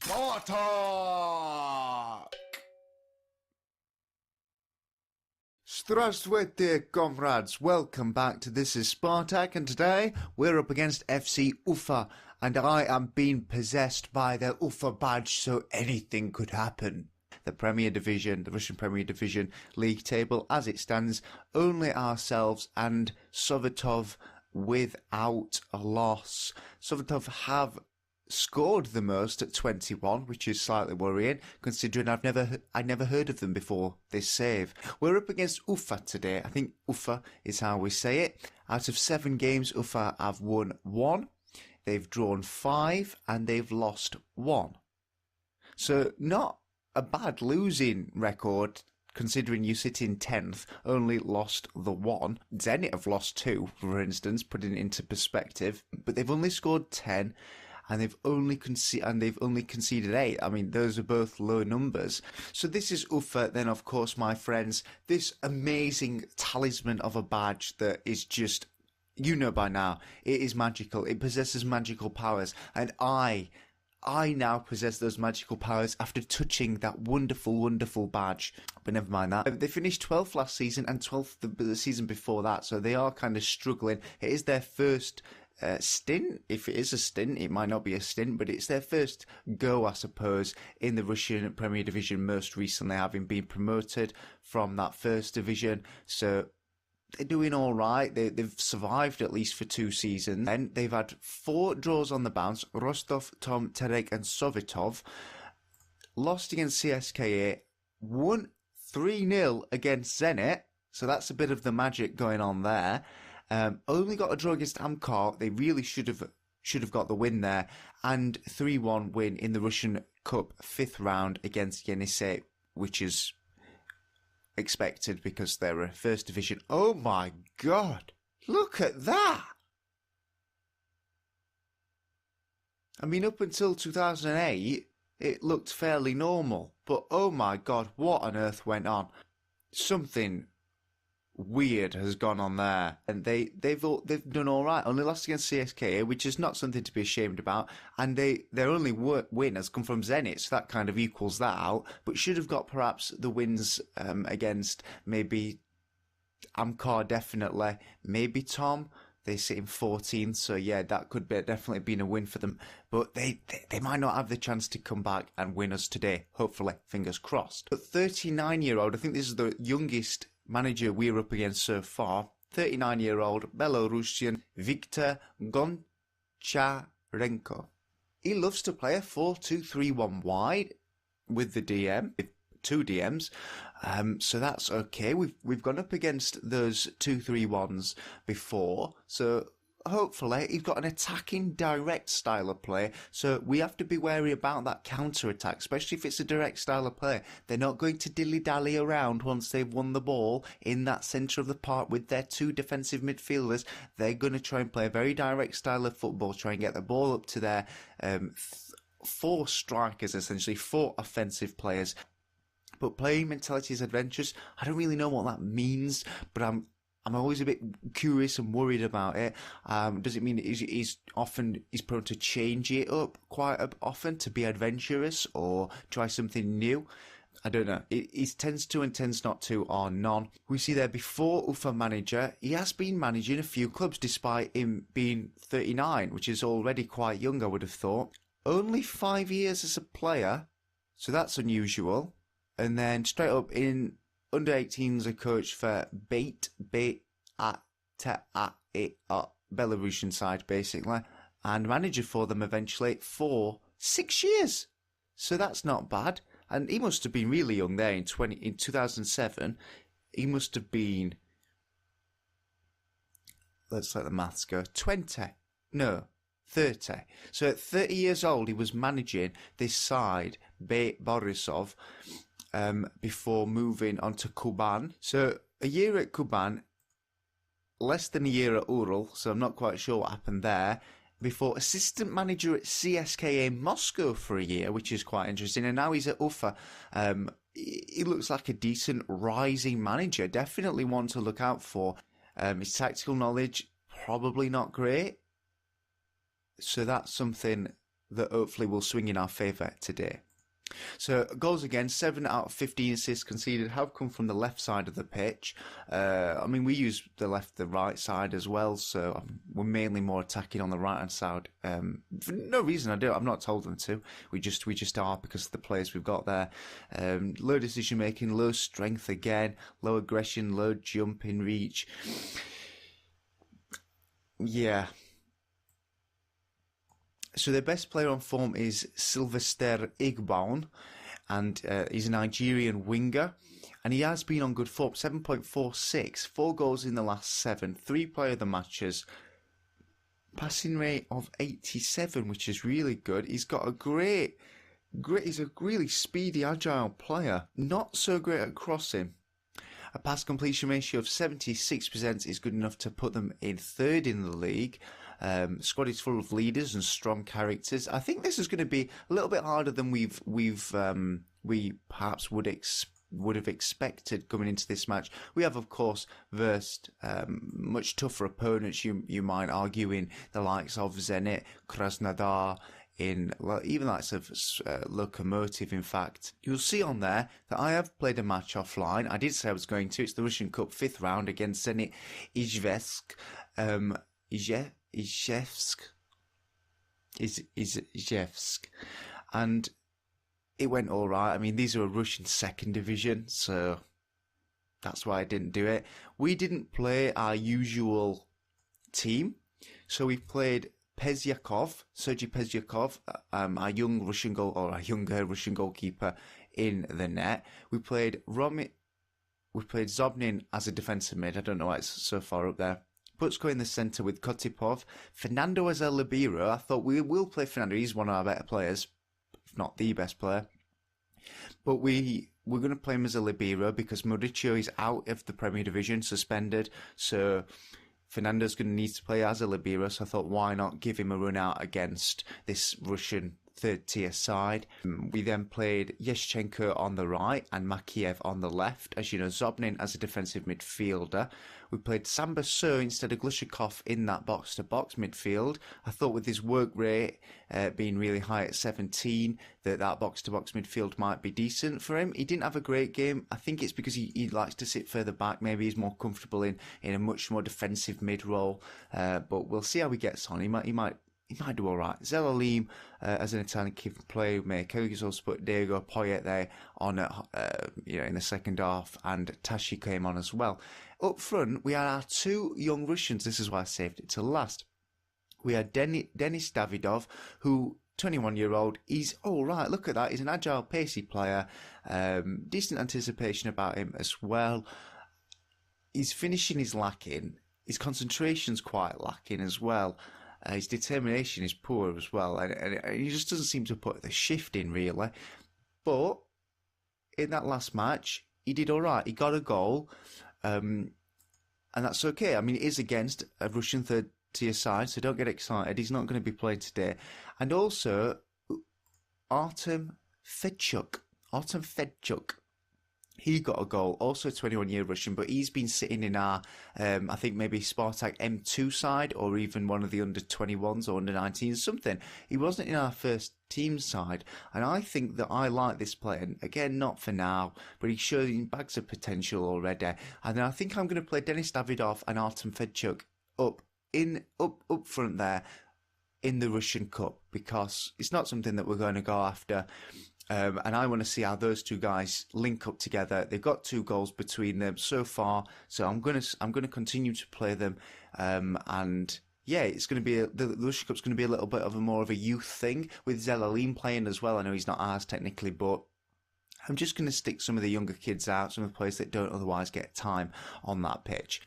Spartak! Здравствуйте, comrades. Welcome back to This is Spartak, and today we're up against FC UFA, and I am being possessed by the UFA badge, so anything could happen. The Premier Division, the Russian Premier Division league table as it stands, only ourselves and Sovetov without a loss. Sovetov have scored the most at 21, which is slightly worrying, considering I'd never heard of them before this save. We're up against UFA today. I think UFA is how we say it. Out of 7 games, UFA have won 1, they've drawn 5, and they've lost 1. So not a bad losing record, considering you sit in 10th, only lost the 1. Zenit have lost 2, for instance, putting it into perspective, but they've only scored 10. And they've only conceded 8. I mean, those are both low numbers. So this is UFA. Then, of course, my friends, this amazing talisman of a badge that is just, you know by now, it is magical. It possesses magical powers, and I now possess those magical powers after touching that wonderful, wonderful badge. But never mind that. They finished 12th last season and 12th the season before that, so they are kind of struggling. It is their first stint. If it is a stint, it might not be a stint, but it's their first go, I suppose, in the Russian Premier Division, most recently having been promoted from that first division. So they're doing all right. They've survived at least for 2 seasons. Then they've had 4 draws on the bounce: Rostov, Tom, Terek and Sovetov. Lost against CSKA, won 3-0 against Zenit, so that's a bit of the magic going on there. Only got a draw against Amkar. They really should have got the win there, and 3-1 win in the Russian Cup 5th round against Yenisei, which is expected because they're a first division. Oh my God! Look at that! I mean, up until 2008, it looked fairly normal, but oh my God, what on earth went on? Something weird has gone on there, and they've done all right. Only lost against CSKA, which is not something to be ashamed about, and their only win has come from Zenit, so that kind of equals that out. But should have got perhaps the wins against maybe Amkar, definitely, maybe Tom. They sit in 14th, so yeah, that could be definitely been a win for them. But they might not have the chance to come back and win us today. Hopefully, fingers crossed. But 39-year-old, I think this is the youngest manager we're up against so far, 39-year-old Belarusian Viktor Goncharenko. He loves to play a 4-2-3-1 wide with the DM, with 2 DMs, so that's okay. We've gone up against those 2-3-1s before, so hopefully he's got an attacking direct style of play, so we have to be wary about that counter-attack, especially if it's a direct style of play. They're not going to dilly-dally around once they've won the ball in that centre of the park with their 2 defensive midfielders. They're going to try and play a very direct style of football, try and get the ball up to their 4 strikers, essentially 4 offensive players. But playing mentality is adventurous. I don't really know what that means, but I'm always a bit curious and worried about it. Does it mean he's prone to change it up quite often to be adventurous or try something new? I don't know. He tends to and tends not to, or none. We see there before UFA manager, he has been managing a few clubs despite him being 39, which is already quite young, I would have thought. Only 5 years as a player, so that's unusual. And then straight up in under 18s, a coach for Belarusian side, basically, and manager for them eventually for 6 years. So that's not bad. And he must have been really young there in 2007. He must have been, let's let the maths go, 30. So at 30 years old, he was managing this side, Borisov, before moving on to Kuban. So a year at Kuban, less than a year at Ural, so I'm not quite sure what happened there, before assistant manager at CSKA Moscow for a year, which is quite interesting, and now he's at UFA. He looks like a decent rising manager, definitely one to look out for. His tactical knowledge, probably not great, so that's something that hopefully will swing in our favour today. So goals against, 7 out of 15 assists conceded have come from the left side of the pitch. I mean, we use the right side as well, so we're mainly more attacking on the right hand side. For no reason I'm not told them to. We just are because of the players we've got there. Low decision making, low strength again, low aggression, low jump in reach. Yeah. So their best player on form is Sylvester Igboun, and he's a Nigerian winger, and he has been on good form, 7.46, 4 goals in the last 7, 3 player of the matches, passing rate of 87, which is really good. He's got a he's a really speedy, agile player, not so great at crossing. A pass completion ratio of 76% is good enough to put them in 3rd in the league. Squad is full of leaders and strong characters. I think this is going to be a little bit harder than we perhaps would have expected coming into this match. We have, of course, versed much tougher opponents. You might argue in the likes of Zenit, Krasnodar, in even likes of Lokomotiv. In fact, you'll see on there that I have played a match offline. I did say I was going to. It's the Russian Cup 5th round against Zenit Izhevsk. Izhevsk, and it went all right. I mean, these are a Russian 2nd division, so that's why I didn't do it. We didn't play our usual team, so we played Sergei Pezyakov, our younger Russian goalkeeper in the net. We played Zobnin as a defensive mid. I don't know why it's so far up there. Putsko in the centre with Kotipov. Fernando as a libero. I thought we will play Fernando. He's one of our better players, if not the best player. But we're going to play him as a libero because Mauricio is out of the Premier Division, suspended. So Fernando's going to need to play as a libero. So I thought, why not give him a run out against this Russian 3rd tier side. We then played Yeshchenko on the right and Makiev on the left. As you know, Zobnin as a defensive midfielder. We played Samba So instead of Glushakov in that box-to-box midfield. I thought with his work rate being really high at 17, that box-to-box midfield might be decent for him. He didn't have a great game. I think it's because he likes to sit further back. Maybe he's more comfortable in a much more defensive mid-role. But we'll see how he gets on. He might do all right. Zelalim as an alternative playmaker. He's also put Diego Poyet there on in the second half, and Tashi came on as well. Up front, we had our 2 young Russians. This is why I saved it to last. We had Denis Davidov, who 21-year-old. He's all right. Look at that. He's an agile, pacey player. Decent anticipation about him as well. His finishing is lacking. His concentration's quite lacking as well. His determination is poor as well, and he just doesn't seem to put the shift in, really. But in that last match, he did all right. He got a goal, and that's okay. I mean, it is against a Russian 3rd tier side, so don't get excited. He's not going to be playing today. And also, Artem Fedchuk. He got a goal, also a 21-year Russian, but he's been sitting in our, I think maybe Spartak M2 side, or even one of the under-21s or under-19s, something. He wasn't in our first team side, and I think that I like this player. Again, not for now, but he's showing bags of potential already. And then I think I'm going to play Denis Davidov and Artem Fedchuk up front there in the Russian Cup, because it's not something that we're going to go after. And I want to see how those 2 guys link up together. They've got 2 goals between them so far, so I'm going to continue to play them. And yeah, it's going to be the Russia Cup's going to be a little bit of more of a youth thing with Zelalim playing as well. I know he's not ours technically, but I'm just going to stick some of the younger kids out, some of the players that don't otherwise get time on that pitch.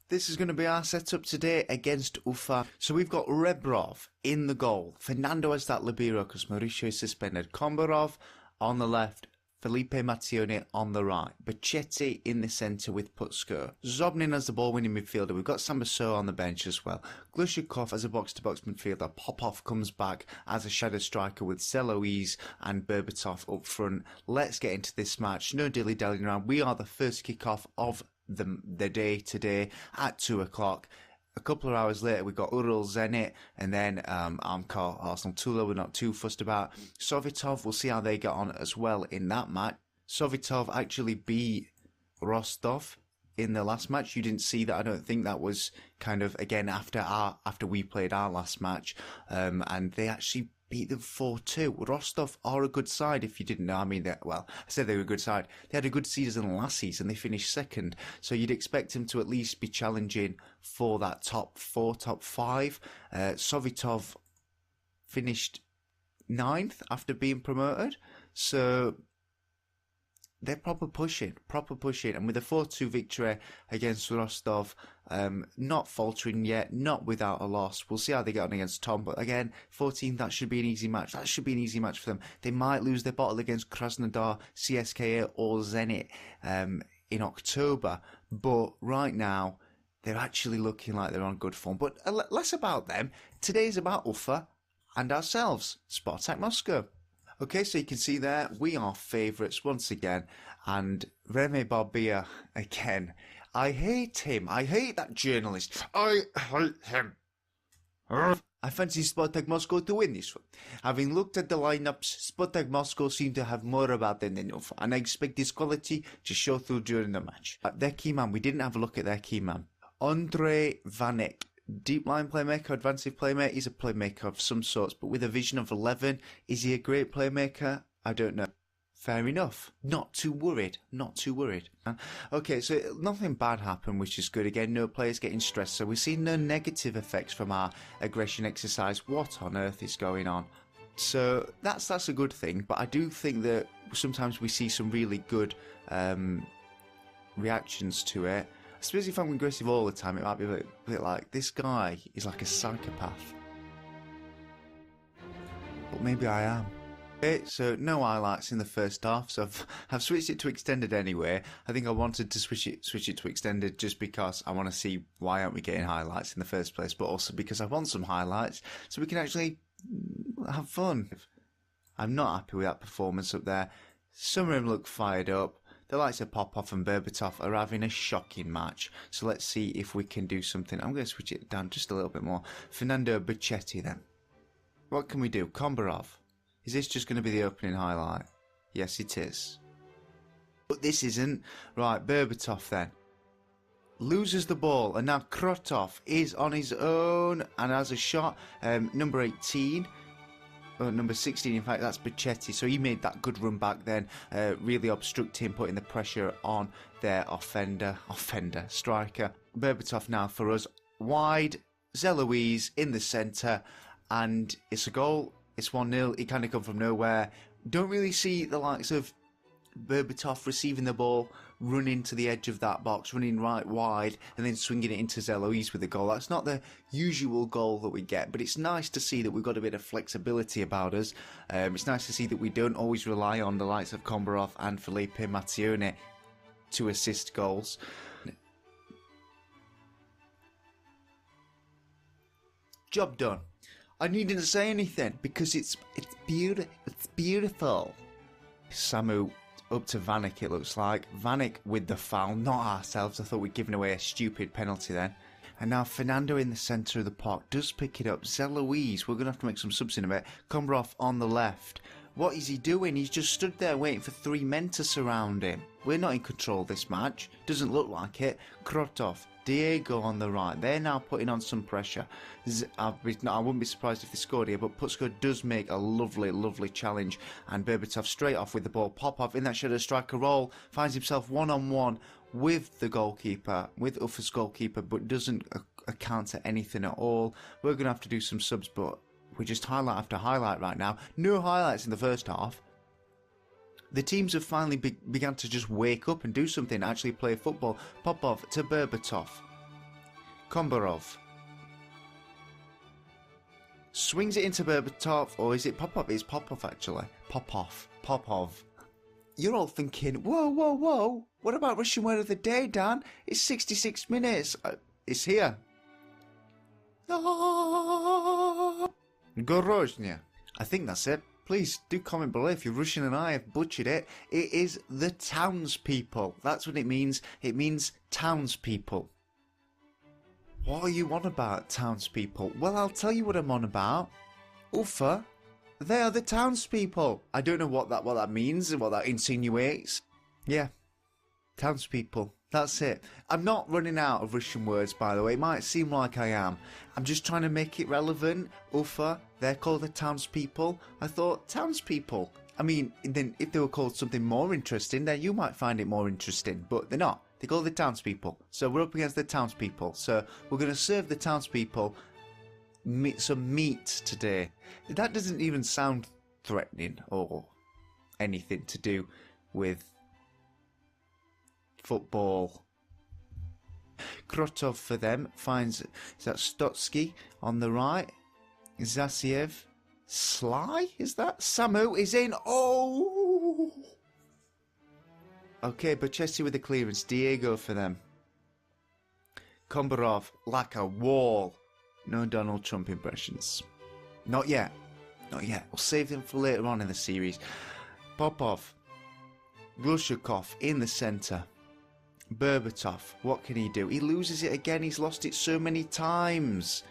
This is going to be our setup today against UFA. So we've got Rebrov in the goal. Fernando as that libero because Mauricio is suspended. Kombarov on the left. Felipe Mattione on the right. Bacchetti in the centre with Putsko. Zobnin as the ball-winning midfielder. We've got Samba So on the bench as well. Glushakov as a box-to-box midfielder. Popov comes back as a shadow striker with Seloise and Berbatov up front. Let's get into this match. No dilly-dallying around. We are the first kick-off of the day today at 2 o'clock. a couple of hours later, we got Ural Zenit, and then Amkar Arsenal Tula. We're not too fussed about. Sovitov, we'll see how they get on as well in that match. Sovitov actually beat Rostov in the last match. You didn't see that. I don't think that was kind of, again, after we played our last match. And they actually beat them 4-2. Rostov are a good side, if you didn't know. I mean, I said they were a good side. They had a good season last season. They finished second. So you'd expect them to at least be challenging for that top 4, top 5. Sovitov finished 9th after being promoted. So they're proper pushing. And with a 4-2 victory against Rostov, not faltering yet, not without a loss. We'll see how they get on against Tom. But again, 14th, that should be an easy match. That should be an easy match for them. They might lose their bottle against Krasnodar, CSKA or Zenit in October. But right now, they're actually looking like they're on good form. But less about them. Today's about UFA and ourselves, Spartak Moscow. Okay, so you can see there, we are favourites once again, and Remy Barbia again. I hate him. I hate that journalist. I hate him. I fancy Spartak Moscow to win this one. Having looked at the lineups, Spartak Moscow seem to have more about them than UFA, and I expect this quality to show through during the match. Their key man, we didn't have a look at their key man. Andrei Vanek. Deep line playmaker, advanced playmaker. He's a playmaker of some sorts, but with a vision of 11. Is he a great playmaker? I don't know. Fair enough. Not too worried. Okay, so nothing bad happened, which is good. Again, no players getting stressed, so we've seen no negative effects from our aggression exercise. What on earth is going on? So that's a good thing, but I do think that sometimes we see some really good reactions to it. I suppose if I'm aggressive all the time, it might be a bit like, this guy is like a psychopath. But maybe I am. Okay, so no highlights in the first half, so I've switched it to extended anyway. I think I wanted to switch it to extended just because I want to see why aren't we getting highlights in the first place, but also because I want some highlights so we can actually have fun. I'm not happy with that performance up there. Some of them look fired up. The likes of Popov and Berbatov are having a shocking match. So let's see if we can do something. I'm going to switch it down just a little bit more. Fernando Bacchetti then. What can we do? Kombarov. Is this just going to be the opening highlight? Yes, it is. But this isn't. Right, Berbatov then. Loses the ball. And now Krotov is on his own and has a shot. Number 18. Number 16, in fact, that's Bacchetti. So he made that good run back then, really obstructing, putting the pressure on their striker. Berbatov now for us. Wide, Zeloise in the centre, and it's a goal. It's 1-0. It kind of come from nowhere. Don't really see the likes of Berbatov receiving the ball, running to the edge of that box, running right wide, and then swinging it into Zeloise with the goal. That's not the usual goal that we get, but it's nice to see that we've got a bit of flexibility about us. It's nice to see that we don't always rely on the likes of Kombarov and Felipe Mattione to assist goals. Job done. I needn't say anything because it's beautiful. Samu up to Vanek, it looks like. Vanek with the foul, not ourselves. I thought we'd given away a stupid penalty then. And now Fernando in the centre of the park does pick it up. Zeloise, we're going to have to make some subs in a bit. Kombarov on the left. What is he doing? He's just stood there waiting for 3 men to surround him. We're not in control of this match. Doesn't look like it. Krotov, Diego on the right. They're now putting on some pressure. I wouldn't be surprised if they scored here, but Putsko does make a lovely, lovely challenge. And Berbatov straight off with the ball. Popov in that shadow striker role finds himself one-on-one with the goalkeeper, with UFA's goalkeeper, but doesn't account to anything at all. We're going to have to do some subs, but we're just highlight after highlight right now. No highlights in the first half. The teams have finally begun to just wake up and do something, actually play football. Popov to Berbatov. Kombarov. Swings it into Berbatov, or is it Popov? It's Popov actually. Popov. You're all thinking, whoa, whoa, whoa. What about Russian word of the day, Dan? It's 66 minutes. It's here. Gorozhnya. I think that's it. Please do comment below if you're Russian and I have butchered it. It is the townspeople. That's what it means. It means townspeople. What are you on about, townspeople? Well, I'll tell you what I'm on about. UFA, they are the townspeople. I don't know what that means and what that insinuates. Yeah, townspeople. That's it. I'm not running out of Russian words, by the way. It might seem like I am. I'm just trying to make it relevant. UFA, they're called the townspeople. I thought, townspeople. I mean, then if they were called something more interesting, then you might find it more interesting. But they're not. They call the townspeople. So we're up against the townspeople. So we're going to serve the townspeople some meat today. That doesn't even sound threatening or anything to do with football. Krotov for them finds, is that Stotsky on the right? Zasiev. Sly? Is that? Samu is in. Oh! Okay, Bachesi with the clearance. Diego for them. Kombarov like a wall. No Donald Trump impressions. Not yet. Not yet. We'll save them for later on in the series. Popov. Glushakov in the centre. Berbatov. What can he do? He loses it again. He's lost it so many times.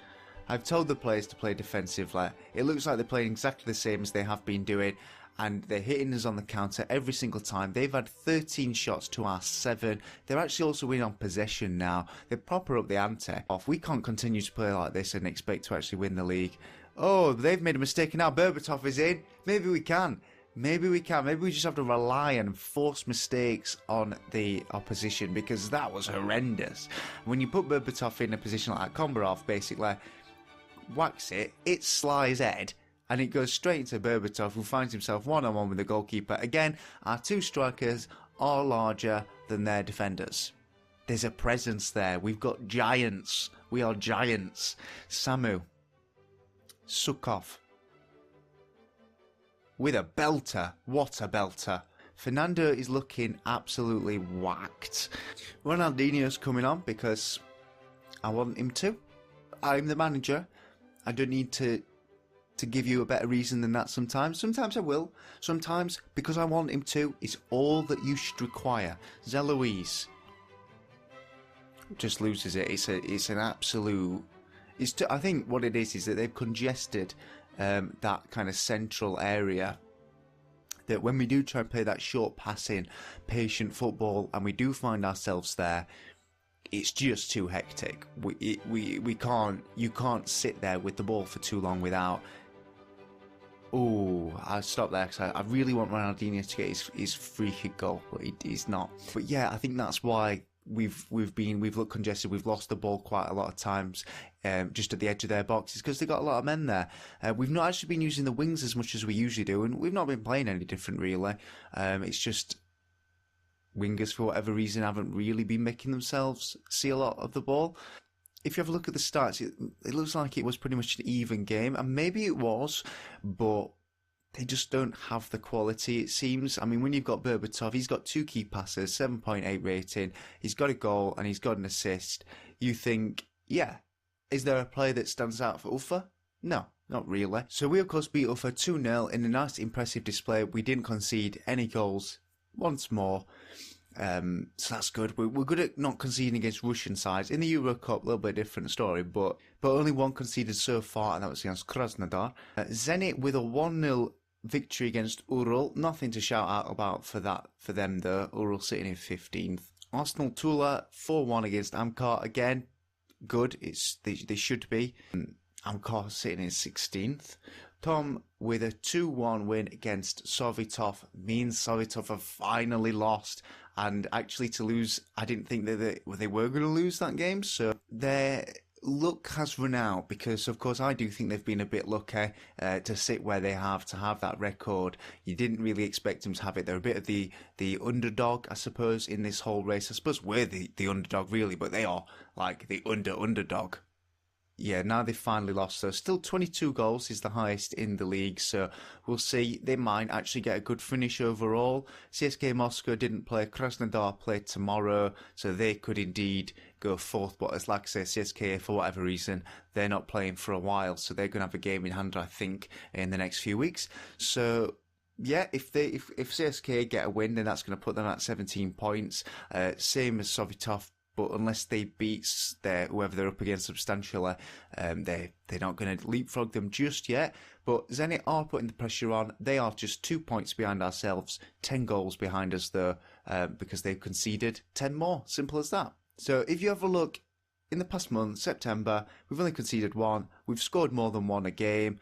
I've told the players to play defensively. It looks like they're playing exactly the same as they have been doing. And they're hitting us on the counter every single time. They've had 13 shots to our 7. They're actually also winning on possession now. They're proper up the ante. We can't continue to play like this and expect to actually win the league. Oh, they've made a mistake now. Berbatov is in. Maybe we can. Maybe we can. Maybe we just have to rely and force mistakes on the opposition, because that was horrendous. When you put Berbatov in a position like Kombarov, basically whacks it, it's Sly's head, and it goes straight into Berbatov, who finds himself one-on-one with the goalkeeper. Again, our two strikers are larger than their defenders. There's a presence there. We've got giants. We are giants. Samu. Sukov. With a belter. What a belter. Fernando is looking absolutely whacked. Ronaldinho's coming on because I want him to. I'm the manager. I don't need to give you a better reason than that sometimes. Sometimes I will. Sometimes, because I want him to, it's all that you should require. Zeloise just loses it. It's an absolute... I think what it is that they've congested that kind of central area, that when we do try and play that short passing, patient football, and we do find ourselves there, it's just too hectic. We can't. You can't sit there with the ball for too long without. Oh, I'll stop there because I really want Ronaldinho to get his free kick goal, but he's not. But yeah, I think that's why we've looked congested. We've lost the ball quite a lot of times, just at the edge of their boxes, because they've got a lot of men there. We've not actually been using the wings as much as we usually do, and we've not been playing any different really. It's just wingers, for whatever reason, haven't really been making themselves see a lot of the ball. If you have a look at the stats, it looks like it was pretty much an even game, and maybe it was, but they just don't have the quality, it seems. I mean, when you've got Berbatov, he's got 2 key passes, 7.8 rating, he's got a goal and he's got an assist. You think, yeah, is there a player that stands out for UFA? No, not really. So we, of course, beat UFA 2-0 in a nice, impressive display. We didn't concede any goals once more. So that's good. We're good at not conceding against Russian sides. In the Euro Cup, a little bit different story, but only one conceded so far, and that was against Krasnodar. Zenit with a 1-0 victory against Ural. Nothing to shout out about for them though. Ural sitting in 15th. Arsenal Tula 4-1 against Amkar. Again, good. They should be. Amkar sitting in 16th. Tom with a 2-1 win against Sovitov means Sovitov have finally lost. And actually to lose, I didn't think that they were going to lose that game. So their luck has run out, because of course I do think they've been a bit lucky to sit where they have, to have that record. You didn't really expect them to have it. They're a bit of the underdog, I suppose, in this whole race. I suppose we're the underdog really, but they are like the underdog. Yeah, now they've finally lost. So still 22 goals is the highest in the league. So we'll see. They might actually get a good finish overall. CSKA Moscow didn't play. Krasnodar played tomorrow. So they could indeed go 4th. But as like I say, CSKA, for whatever reason, they're not playing for a while. So they're going to have a game in hand, I think, in the next few weeks. So yeah, if CSKA get a win, then that's going to put them at 17 points. Same as Sovitov. but unless they beat whoever they're up against substantially, they're not going to leapfrog them just yet. But Zenit are putting the pressure on. They are just 2 points behind ourselves, 10 goals behind us though, because they've conceded 10 more. Simple as that. So if you have a look, in the past month, September, we've only conceded 1. We've scored more than 1 a game.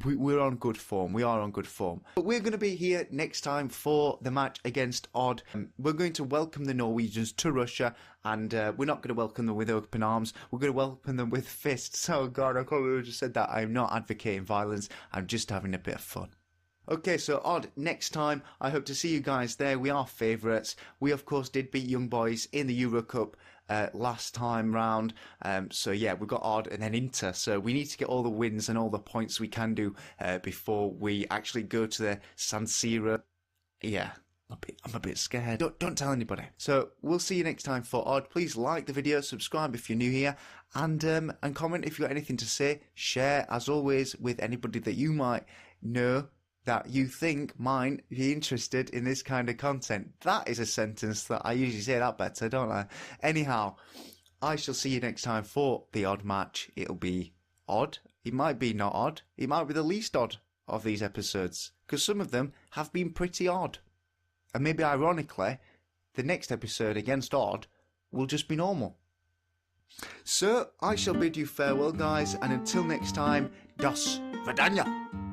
We're on good form. We are on good form. But we're going to be here next time for the match against Odd. We're going to welcome the Norwegians to Russia, and we're not going to welcome them with open arms. We're going to welcome them with fists. Oh God, I can't believe I just said that. I'm not advocating violence. I'm just having a bit of fun. Okay, so Odd, next time, I hope to see you guys there. We are favourites. We, of course, did beat Young Boys in the Euro Cup last time round. So, yeah, we've got Odd and then Inter. So we need to get all the wins and all the points we can do before we actually go to the San Siro. Yeah, I'm a bit scared. Don't tell anybody. So we'll see you next time for Odd. Please like the video, subscribe if you're new here, and comment if you've got anything to say. Share, as always, with anybody that you might know that you think might be interested in this kind of content. That is a sentence that I usually say that better, don't I? Anyhow, I shall see you next time for the Odd match. It'll be odd. It might be not odd. It might be the least odd of these episodes, because some of them have been pretty odd. And maybe ironically, the next episode against Odd will just be normal. So, I shall bid you farewell, guys, and until next time, das Vidania.